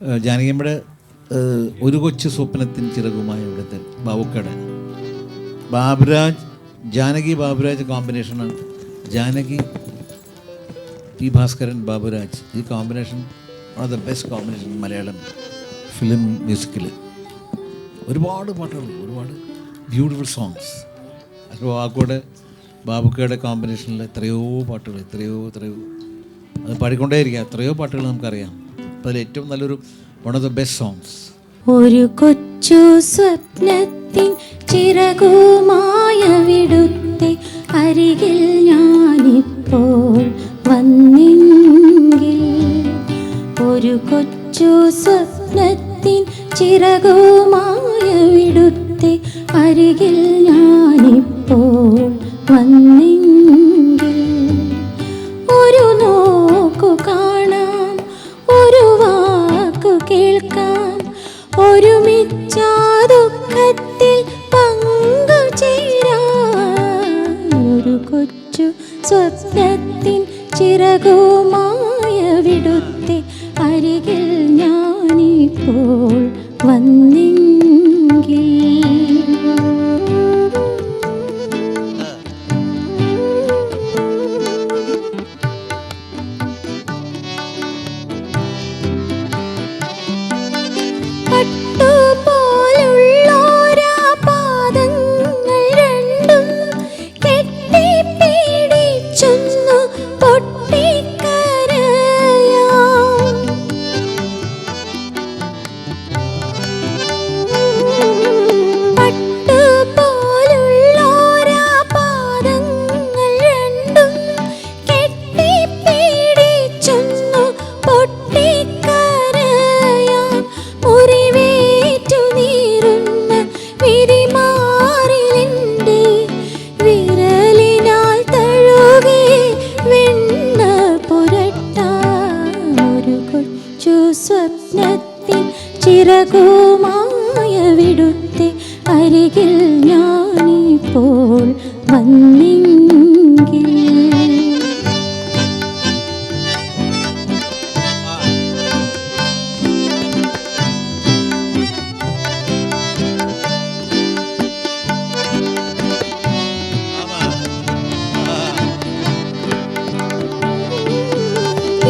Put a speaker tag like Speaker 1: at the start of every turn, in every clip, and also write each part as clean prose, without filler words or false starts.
Speaker 1: ജാനകിയമ്മയുടെ ഒരു കൊച്ചു സ്വപ്നത്തിൻ ചിറകുമായ ഇവിടുത്തെ ബാബുക്കട ബാബുരാജ് ജാനകി ബാബുരാജ് കോമ്പിനേഷനാണ്. ജാനകി പി ഭാസ്കരൻ ബാബുരാജ്, ഈ combination one of the best combination Malayalam film മ്യൂസിക്കിൽ. ഒരുപാട് പാട്ടുകൾ, ഒരുപാട് ബ്യൂട്ടിഫുൾ സോങ്സ്. അപ്പോൾ വാക്കോടെ ബാബുക്കയുടെ കോമ്പിനേഷനിൽ എത്രയോ പാട്ടുകൾ, എത്രയോ അത് പാടിക്കൊണ്ടേയിരിക്കാം. എത്രയോ പാട്ടുകൾ നമുക്കറിയാം. അപ്പോൾ അതിൽ ഏറ്റവും നല്ലൊരു one of the best songs.
Speaker 2: ഒരു കൊച്ചു സ്വപ്നത്തിൻ ചിറകുമായ വിടുത്തെ അരികിൽ ഞാനിപ്പോൾ വന്നെങ്കിൽ, ഒരു കൊച്ചു സ്വപ്നത്തിൻ ചിറകുമായ വിടുത്തെ അരികിൽ ഞാനിപ്പോൾ വന്നെങ്കിൽ, ഒരു നോക്കു കാണാം, ഒരു വാക്കു കേൾക്കാം, ഒരുമിച്ച ദുഃഖത്തിൽ പങ്കുചേരാം. ഒരു കൊച്ചു സ്വപ്നത്തിൻ ചിറകുമായ വിടുത്തെ അരികിൽ ഞാനിപ്പോൾ വന്നെങ്കിൽ. പട്ടുപോലുള്ളോരാ പാദങ്ങൾ രണ്ടും കെട്ടിപ്പിടിച്ചൊന്നു പൊട്ടിക്കരയാം. പട്ടുപോലുള്ളോരാ പാദങ്ങൾ രണ്ടും കെട്ടിപ്പിടിച്ചൊന്നു പൊട്ടിക്കരയാം. മുറിവേറ്റു നീറുന്ന വിരിമാറിലെൻ്റെ വിരലിനാൽ തഴുകി വെണ്ണ പുരട്ടാം. ഒരു കൊച്ചു സ്വപ്നത്തിൻ ചിറകുമായ വിടുത്തെ അരികിൽ ഞാനിപ്പോൾ വന്നെങ്കിൽ.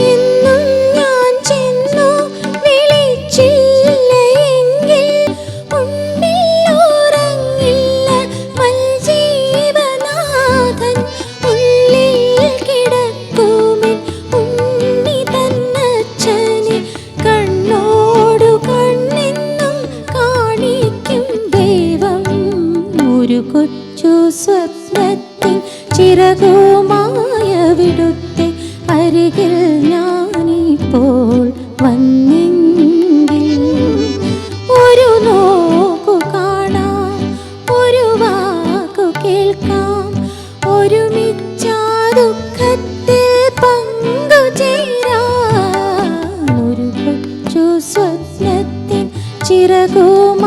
Speaker 2: എന്നും ഞാൻ ചെന്നു വിളിച്ചില്ലയെങ്കിൽ ഉണ്ടിലുറങ്ങില്ല മൽജീവനാഥൻ. ഉള്ളിൽ കിടക്കുമെൻ ഉണ്ണി തന്നച്ഛനെ കണ്ണോടു കണ്ണെന്നും കാണിക്കും ദൈവം. ഒരു കൊച്ചു സ്വപ്നത്തിൻ ചിറകുമായ വിടുത്തെ അരികിൽ ഞാനിപ്പോൾ വന്നെങ്കിൽ, ഒരു നോക്കു കാണാം, ഒരു വാക്കു കേൾക്കാം, ഒരുമിച്ച ദുഃഖത്തിൽ പങ്കുചേരാം. ഒരു കൊച്ചു സ്വപ്നത്തിൻ ചിറകുമായ